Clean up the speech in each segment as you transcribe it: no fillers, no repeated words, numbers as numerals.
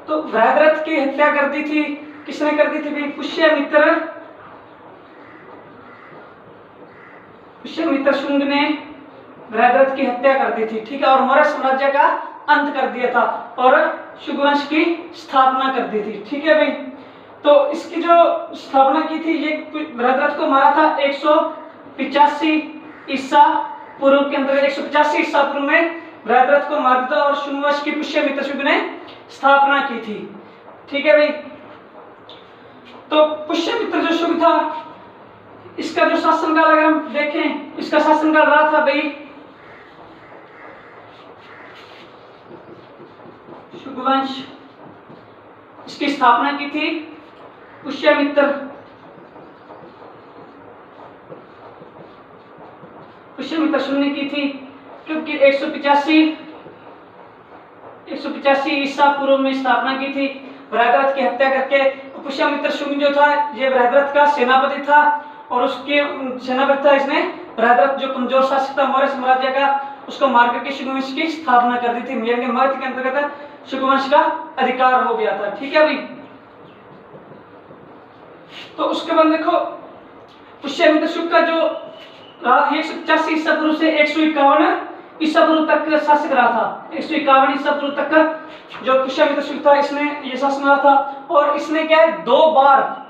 तो बृहद्रथ की हत्या कर दी थी, किसने कर दी थी भाई? पुष्यमित्र शुंग ने बृहद्रथ की हत्या कर दी थी, ठीक है, और मौर्य साम्राज्य का अंत कर दिया था और शुंग वंश की स्थापना कर दी थी, ठीक है भाई। तो इसकी जो स्थापना की थी, ये बृहद्रथ को मारा था 185 ईसा पूर्व के अंतर्गत, 185 ईसा पूर्व में बृहद्रथ को मार दिया और शुंग वंश की पुष्यमित्र शुंग ने स्थापना की थी, ठीक है भाई। तो पुष्यमित्र जो शुंग था, इसका जो शासनकाल अगर हम देखें, इसका शासनकाल रहा था भाई शुंग वंश, इसकी स्थापना की थी पुष्यमित्र शुंग ने की थी, क्योंकि 185 ईसा पूर्व में स्थापना की थी बृहद्रथ की हत्या करके। पुष्यमित्र शुंग जो था ये बृहद्रथ का सेनापति था और उसके सेनापति था, इसने बृहद्रथ जो कमजोर शासक था मौर्य साम्राज्य का, उसको मार करके शुंग वंश की स्थापना कर दी थी। मगध के अंतर्गत शुंग वंश का अधिकार हो गया था, ठीक है भाई। तो उसके बाद देखो पुष्यमित्र शुंग का जो 185 ईसा पूर्व से 151 ईसा पूर्व तक शासक रहा था। 151 ईसा पूर्व तक का जो पुष्यमित्र शुंग था, इसने ये शासन रहा था और इसने क्या है, दो बार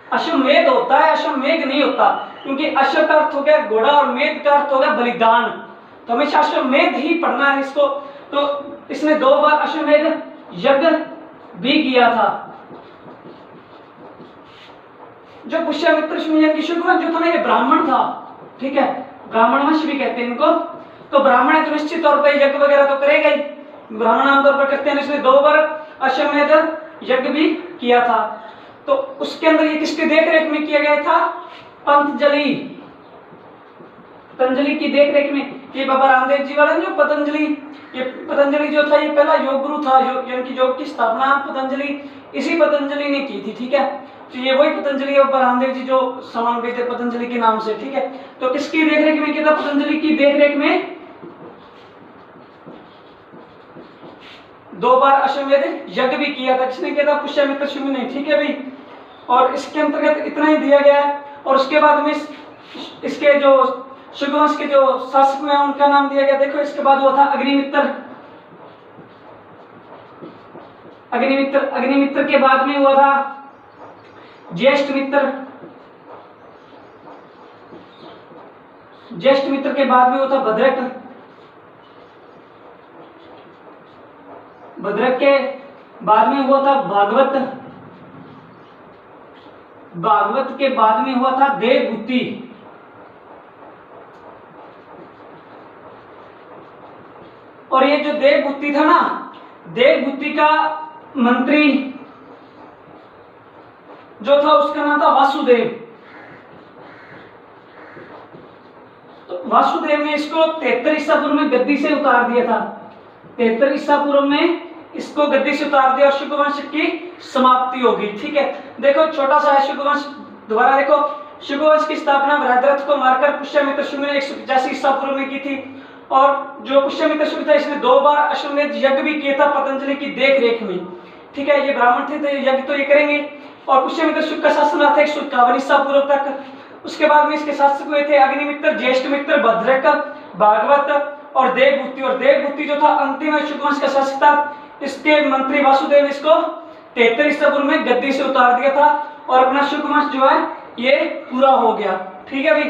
अश्वमेध होता है, अश्वमेध नहीं होता, क्योंकि अश्व का अर्थ हो गया घोड़ा और मेध का अर्थ हो गया बलिदान, तो हमेशा अश्वमेध ही पढ़ना है इसको। तो इसने 2 बार अश्वमेध यज्ञ भी किया था। जो पुष्यमित्र शुंग जो था ना, ये ब्राह्मण था, ठीक है, ब्राह्मण वंश भी कहते हैं इनको। तो ब्राह्मण है तो निश्चित तौर पर यज्ञ वगैरह तो करेगा ही, ब्राह्मण आमतौर पर करते हैं। इसने 2 बार अश्वमेध यज्ञ भी किया था। तो उसके अंदर ये किसके देख रेख में किया गया था? पतंजलि की देख रेख में। ये बाबा रामदेव जी वाला जो पतंजलि जो था, ये पहला योग गुरु था, यानी कि योग की स्थापना इसी पतंजलि ने की थी, ठीक है। तो ये वही पतंजलि बाबा रामदेव जी जो समान गए थे पतंजलि के नाम से, ठीक है। तो किसकी देखरेख में किया था? पतंजलि की देखरेख में 2 बार अश्वमेध यज्ञ भी किया था। किसने किया था? पुष्यमित्र शुंग ने, ठीक है भाई। और इसके अंतर्गत इतना ही दिया गया है। और उसके बाद में इसके जो शुंग वंश के जो शासक हैं उनका नाम दिया गया। देखो इसके बाद हुआ था अग्निमित्र के बाद में हुआ था ज्येष्ठ मित्र के बाद में हुआ था भद्रक के बाद में हुआ था भागवत के बाद में हुआ था देवभूति। और ये जो देवभूति था ना, देवभूति का मंत्री जो था उसका नाम था वासुदेव। तो वासुदेव ने इसको 73 ईसा पूर्व में गद्दी से उतार दिया था। 73 ईसा पूर्व में इसको गद्दी से उतार दिया और शुंग वंश की समाप्ति होगी, ठीक है। देखो छोटा सा है शुंग वंश, दोबारा देखो। शुंग वंश की स्थापना बृहद्रथ को मारकर पुष्यमित्र शुंग ने 185 ईसा पूर्व में की थी। और जो पुष्यमित्र शुंग था इसने 2 बार अश्वमेध यज्ञ भी किया था पतंजलि की देख रेख में, ठीक है। ये ब्राह्मण थे तो यज्ञ तो ये करेंगे। और पुष्यमित्र शुंग का शासन रहा था 151 ईसा पूर्व तक। उसके बाद में इसके शासक हुए थे अग्निमित्र, ज्येष्ठ मित्र, भद्रक, भागवत और देवभूति। और देवभूति जो था अंतिम शुंग वंश का शासक था। इसके मंत्री वासुदेव ने इसको 73 ईसा पूर्व में गद्दी से उतार दिया था और अपना शुंग वंश जो है ये पूरा हो गया, ठीक है भाई।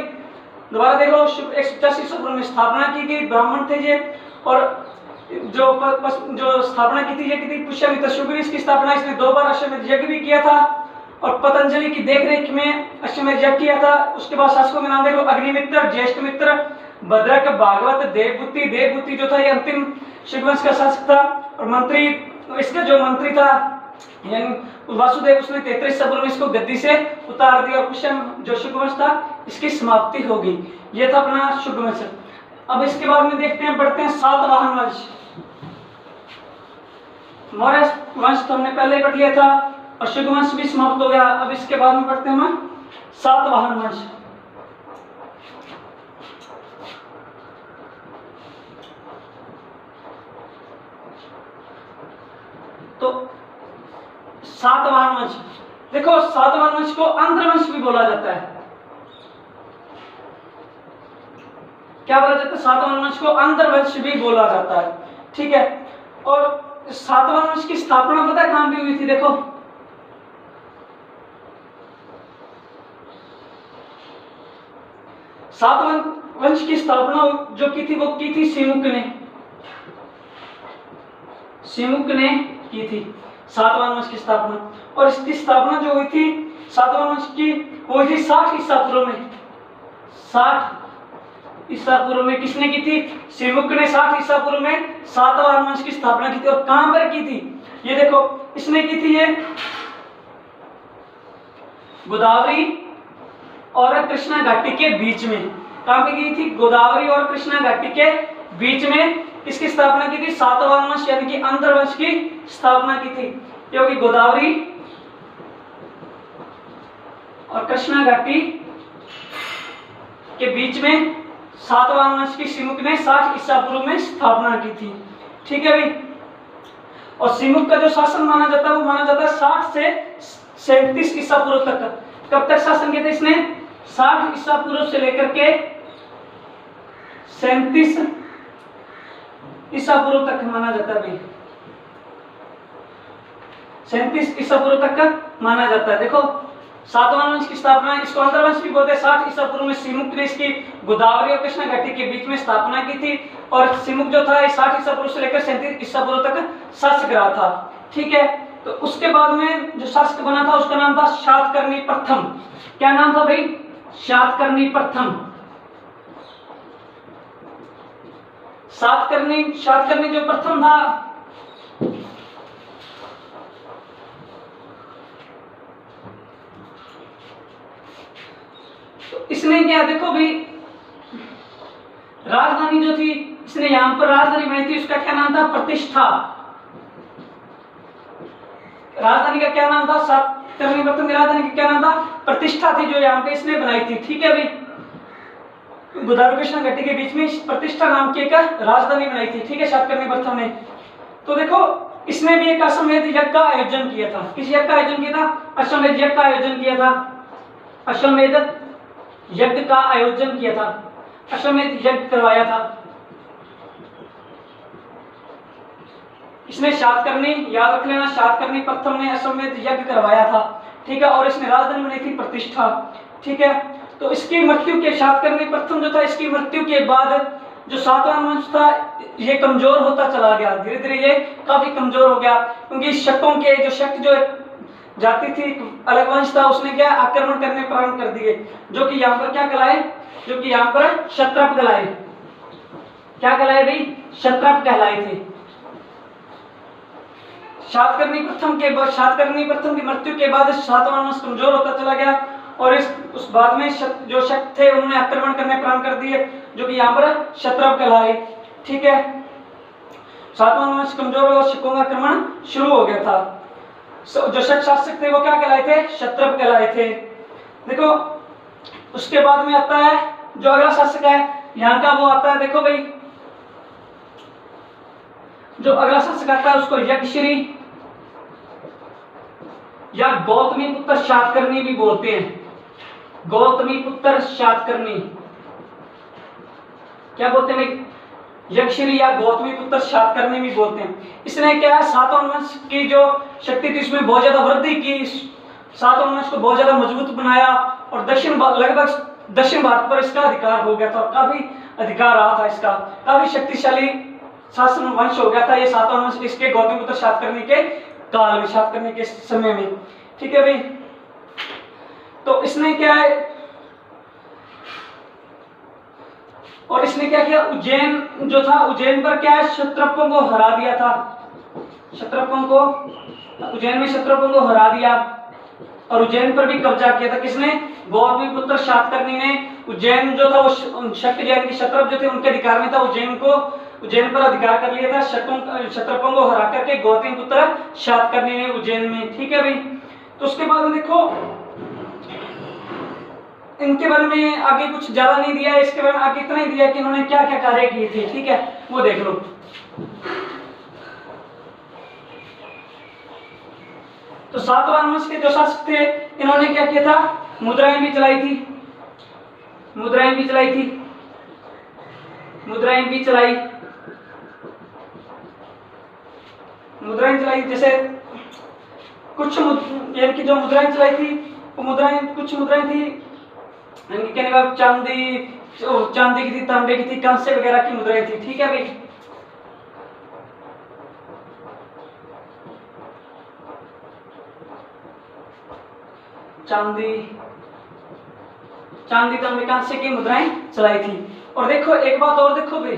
दोबारा देखो 185 ईसा पूर्व में स्थापना की गई, ब्राह्मण थे ये। और जो स्थापना की थी ये की थी पुष्यमित्र शुंग ने। इसकी स्थापना इसने 2 बार अश्वमेध यज्ञ भी किया था और पतंजलि की देखरेख में अश्वमेध यज्ञ किया था। उसके बाद शासकों के नाम देखो, अग्निमित्र, ज्येष्ठ मित्र, भद्रक, भागवत, देवभूति जो था ये अंतिम शुंग वंश का शासक था। और मंत्री, इसका जो मंत्री था यानी वासुदेव, उसने 33 ईसा पूर्व में इसको गद्दी से उतार दिया और पुष्यम जो शुंग वंश था इसकी समाप्ति हो गई। ये था अपना शुंग वंश। अब इसके बाद में देखते हैं, बढ़ते हैं सातवाहन वंश। मौर्य वंश तो हमने पहले पढ़ लिया था और शुंग वंश भी समाप्त हो गया। अब इसके बाद में पढ़ते हैं हम सातवाहन वंश। तो सातवाहन वंश, देखो सातवाहन वंश को आंध्रवंश भी बोला जाता है। क्या बोला जाता है? सातवाहन वंश को आंध्रवंश भी बोला जाता है, ठीक है। और सातवाहन वंश की स्थापना पता है कहां भी हुई थी? देखो सातवाहन वंश की स्थापना जो की थी वो की थी सिमुक ने की थी सातवाहन वंश की स्थापना। और इसकी स्थापना जो हुई थी सातवाहन वंश की वो हुई थी 60 ईसा पूर्व में। 60 ईसा पूर्व में किसने की थी? सिमुक ने 60 ईसा पूर्व में सातवाहन वंश की स्थापना की थी। और कहां पर की थी? ये देखो इसने की थी ये गोदावरी और कृष्णा घाटी के बीच में। कहां पे की थी? गोदावरी और कृष्णा घाटी के बीच में इसकी स्थापना की थी। सातवाहन वंश यानी कि आंध्रवंश की स्थापना की थी, क्योंकि गोदावरी और कृष्णा घाटी के बीच में सातवाहन वंश की सिमुक ने 60 ईसा पूर्व में स्थापना की थी, ठीक है भाई। और सिमुक का जो शासन माना जाता है वो माना जाता है 60 से 37 ईसा पूर्व तक। कब तक शासन किया था इसने? 60 ईसा पूर्व से लेकर के 37 ईसा पूर्व तक माना जाता है भाई। 37 ईसा पूर्व तक का माना जाता है। देखो सातवाहन वंश की स्थापना, इसको आंध्रवंश भी बोलते हैं। 60 ईसा पूर्व में सिमुक ने इसकी गोदावरी और कृष्णा घाटी के बीच में स्थापना की थी। और सिमुक जो था 60 ईसा पूर्व से लेकर 37 ईसा पूर्व तक शासक रहा था, ठीक है। तो उसके बाद में जो शासक बना था उसका नाम था शातकर्णी प्रथम। क्या नाम था भाई? शातकर्णी प्रथम। शातकर्णी जो प्रथम था तो इसने क्या, देखो भाई राजधानी जो थी इसने यहां पर राजधानी बनाई थी, उसका क्या नाम था? प्रतिष्ठा। राजधानी का क्या नाम था? शातकर्णी प्रथम की राजधानी का क्या नाम था? प्रतिष्ठा थी, जो यहाँ पे इसने बनाई थी, ठीक है भाई। गोदावरी कृष्णा घाटी के बीच में प्रतिष्ठा नाम की एक राजधानी बनाई थी, ठीक है, शातकर्णी प्रथम ने। तो देखो इसने भी एक अश्वमेध यज्ञ का आयोजन किया था। किस यज्ञ का आयोजन किया था? अश्वमेध यज्ञ का आयोजन किया था। अश्वमेध यज्ञ का आयोजन किया था, अश्वमेध यज्ञ करवाया था इसने। शातकर्णी, याद रख लेना, शातकर्णी प्रथम ने अश्वमेध यज्ञ करवाया था, ठीक है। और इसने राजधानी बनाई थी प्रतिष्ठा, ठीक है। तो इसकी मृत्यु के, शातकर्णी प्रथम जो था इसकी मृत्यु के बाद जो सातवाहन वंश था ये कमजोर होता चला गया। धीरे धीरे ये काफी कमजोर हो गया, क्योंकि शकों के जो शक जो जाति थी, अलग वंश था, उसने क्या आक्रमण करने प्रारंभ कर दिए, जो कि यहाँ पर क्या कहलाए? जो कि यहाँ पर क्षत्रप कहलाए। क्या कहलाए भाई? क्षत्रप कहलाए थे। शातकर्णी प्रथम की मृत्यु के बाद सातवाहन वंश कमजोर होता चला गया। और उस बाद में जो शक थे उन्होंने आक्रमण करने प्रारंभ कर दिए, जो कि यहाँ पर क्षत्रप कहलाए, ठीक है। सातवाहन वंश कमजोर और शकों का आक्रमण शुरू हो गया था। जो शक शासक थे वो क्या कहलाए थे? क्षत्रप कहलाए थे। देखो उसके बाद में आता है जो अगला शासक है यहाँ का, वो आता है, देखो भाई जो अगला शासक आता है उसको यज्ञश्री या गौतमी पुत्र शातकर्णी भी बोलते हैं। गौतमी पुत्र शातकर्णी क्या बोलते हैं भाई? यज्ञश्री या गौतमी पुत्र शातकर्णी भी बोलते हैं। इसने क्या है, सातवाहन वंश की जो शक्ति थी उसमें बहुत ज्यादा वृद्धि की, सातवाहन वंश को बहुत ज्यादा मजबूत बनाया और लगभग दक्षिण भारत पर इसका अधिकार हो गया था। काफी अधिकार रहा था इसका, काफी शक्तिशाली शासन वंश हो गया था ये सातवाहन वंश इसके गौतमी पुत्र शातकर्णी के काल में, शातकर्णी के समय में, ठीक है भाई। तो इसने क्या है, और इसने क्या किया, उज्जैन जो था, उज्जैन पर क्या है, क्षत्रपों को हरा दिया था। उज्जैन में क्षत्रपों को हरा दिया और उज्जैन पर भी कब्जा किया था। किसने? गौतमी पुत्र शातकर्णी ने। उज्जैन जो था वो शक जैन के क्षत्रप जो थे उनके अधिकार में था। उज्जैन पर अधिकार कर लिया था क्षत्रपों को हरा करके गौतमी पुत्र शातकर्णी ने उज्जैन में, ठीक है भाई। तो उसके बाद देखो इनके बारे में आगे कुछ ज्यादा नहीं दिया है, इसके बारे में आगे इतना ही दिया कि इन्होंने क्या क्या कार्य किए थे, ठीक है, वो देख लो। तो सातवाहन वंश के जो शासक थे इन्होंने क्या किया था, मुद्राएं भी चलाई थी, मुद्राएं भी चलाई थी, मुद्राएं भी चलाई, मुद्राएं चलाई। जैसे कुछ इनकी जो मुद्राएं चलाई थी वो मुद्राएं, कुछ मुद्राएं थी इनकी कहने का चांदी की थी, तांबे की थी, कांसे वगैरह की मुद्राएं थी। ठीक है भाई, चांदी तांबे कांसे की मुद्राएं चलाई थी। और देखो एक बात और देखो भाई,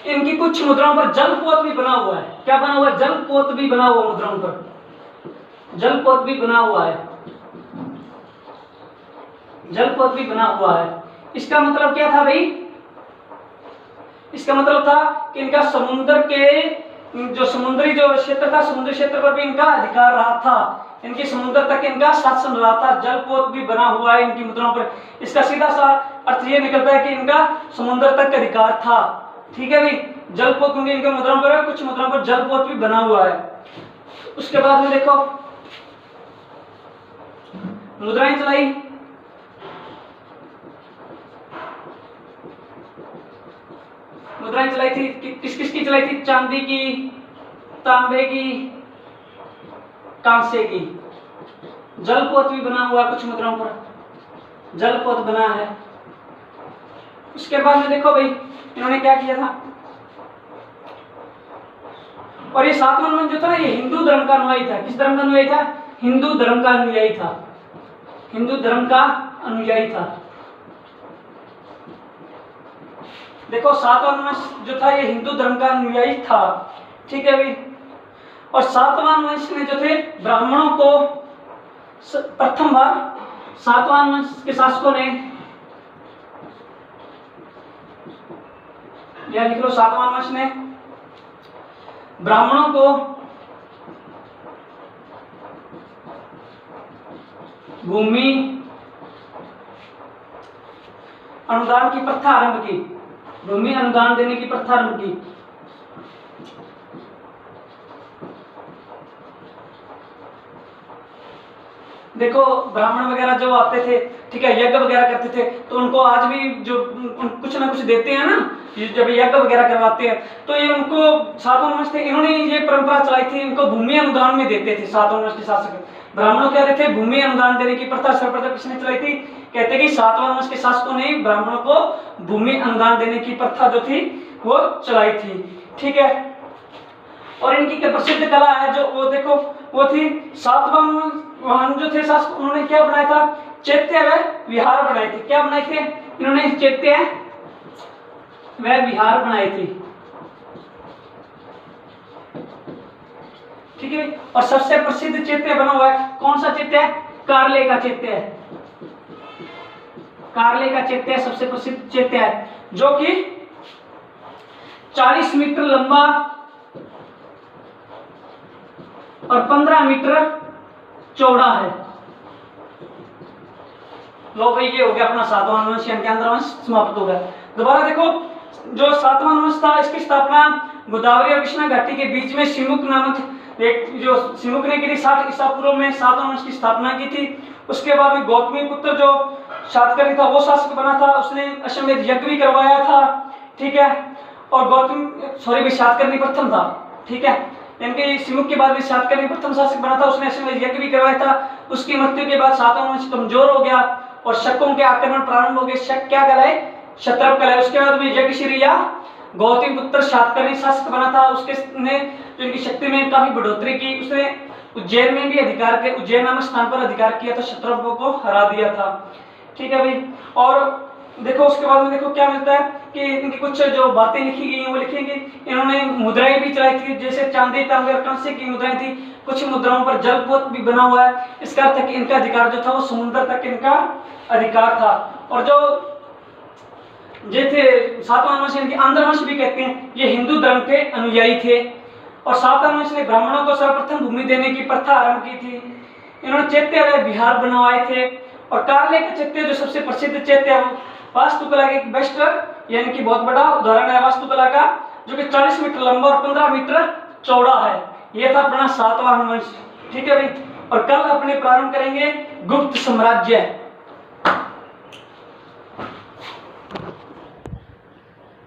इनकी कुछ मुद्राओं पर जलपोत भी बना हुआ है। क्या बना हुआ है? जलपोत भी बना हुआ मुद्राओं पर, जलपोत भी बना हुआ है, जलपोत भी बना हुआ है। इसका मतलब क्या था भाई? इसका मतलब था कि इनका समुद्र के जो समुद्री जो क्षेत्र था, समुद्री क्षेत्र पर भी इनका अधिकार रहा था, इनकी समुद्र तक इनका शासन रहा था। जलपोत भी बना हुआ है इनकी मुद्राओं पर। इसका सीधा सा अर्थ ये निकलता है कि इनका समुद्र तक अधिकार था। ठीक है भाई, जलपोत क्योंकि इनके मुद्राओं पर है, कुछ मुद्राओं पर जलपोत भी बना हुआ है। उसके बाद में देखो मुद्राएं चलाई, मुद्राएं चलाई थी, किस किस की चलाई थी? चांदी की, तांबे की, कांसे की। जलपोत भी बना हुआ कुछ मुद्राओं पर, जलपोत बना है। उसके बाद में देखो भाई इन्होंने क्या किया था, और ये सातवां वंश जो था ना, ये हिंदू धर्म का अनुयायी था। किस धर्म का अनुयायी था? हिंदू धर्म का अनुयायी था, हिंदू धर्म का अनुयायी था। देखो सातवां वंश जो था ये हिंदू धर्म का अनुयायी था। ठीक है भाई, और सातवां वंश में जो थे ब्राह्मणों को प्रथम बार सातवां वंश के शासकों ने, या लिख लो सातवां वंश ने ब्राह्मणों को भूमि अनुदान की प्रथा आरंभ की, भूमि अनुदान देने की प्रथा आरंभ की। देखो ब्राह्मण वगैरह जो आते थे, ठीक है, यज्ञ वगैरह करते थे, तो उनको आज भी जो कुछ ना कुछ देते हैं ना, जब यज्ञ वगैरह करवाते हैं, तो ये उनको सातवां वंश थे, इन्होंने ये परंपरा चलाई थी, इनको भूमि अनुदान में देते थे। सातवां वंश के शासक ब्राह्मणों क्या देते थे? भूमि अनुदान देने की प्रथा सर्वप्रथम किसने चलाई थी? कहते कि सातवां वंश के शासकों ने ब्राह्मणों को भूमि अनुदान देने की प्रथा जो थी वो चलाई थी। ठीक है, और इनकी प्रसिद्ध कला है जो वो देखो वो थी सातवाहन जो थे शासक, उन्होंने क्या बनाया था? चैत्य व विहार बनाए थे। क्या बनाए थे इन्होंने? चैत्य व विहार बनाए थे। ठीक है, और सबसे प्रसिद्ध चैत्य बना हुआ है कौन सा चैत्य है? कार्ले का चैत्य है, कार्ले का चैत्य सबसे प्रसिद्ध चैत्य है, जो कि 40 मीटर लंबा और 15 मीटर चौड़ा है। लो भाई, ये हो गया अपना सातवां वंश यानी आंध्र वंश समाप्त हो गया। दोबारा देखो, जो सातवां वंश था इसकी स्थापना गोदावरी और कृष्णा घाटी के बीच में सिमुक नामक एक जो सिमुक ने की थी 60 ईसा पूर्व में सातवां वंश की स्थापना की थी। उसके बाद में गौतमी पुत्र जो शातकर्णी था वो शासक बना था, उसने अश्वमेध यज्ञ भी करवाया था। ठीक है, और शातकर्णी प्रथम था। ठीक है, इनके सिमुक के बाद में शातकर्णी प्रथम शासक बना था, उसने अश्वमेध यज्ञ भी करवाया था। उसकी मृत्यु के बाद सातवां वंश कमजोर हो गया और शकों के आक्रमण प्रारंभ हो गए। शक क्या कहलाए? क्षत्रप कहलाए। उसके बाद में यज्ञश्री या गौतमी पुत्र शातकर्णी शासक बना था, उसके ने जो इनकी शक्ति में काफी बढ़ोतरी की। उसने उज्जैन में भी अधिकार के उज्जैन नामक स्थान पर अधिकार किया था, क्षत्रपों को हरा दिया था। ठीक है भाई, और देखो उसके बाद में देखो क्या मिलता है कि इनकी कुछ जो बातें लिखी गई हैं वो लिखेंगे। इन्होंने मुद्राएं भी चलाई थी, जैसे चांदी तांबे और कांसे की मुद्राएं थी। कुछ मुद्राओं पर जलपोत भी बना हुआ है। इसका अर्थ है कि इनका अधिकार जो था वो समुद्र तक इनका अधिकार था। और जो ये थे सातवां वंश, इनके आंध्र वंश भी कहते हैं, ये हिंदू धर्म के अनुयायी थे। और सातवां वंश ने ब्राह्मणों को सर्वप्रथम भूमि देने की प्रथा आरंभ की थी। इन्होंने चैत्य व विहार बनवाए थे। और कार्ले का चैत्य जो सबसे प्रसिद्ध चैत्य है वास्तुकला के एक बेस्ट यानी कि बहुत बड़ा उदाहरण है वास्तुकला का, जो कि 40 मीटर लंबा और 15 मीटर चौड़ा है। यह था अपना सातवाहन वंश। ठीक है भाई। और कल अपने प्रारंभ करेंगे गुप्त साम्राज्य।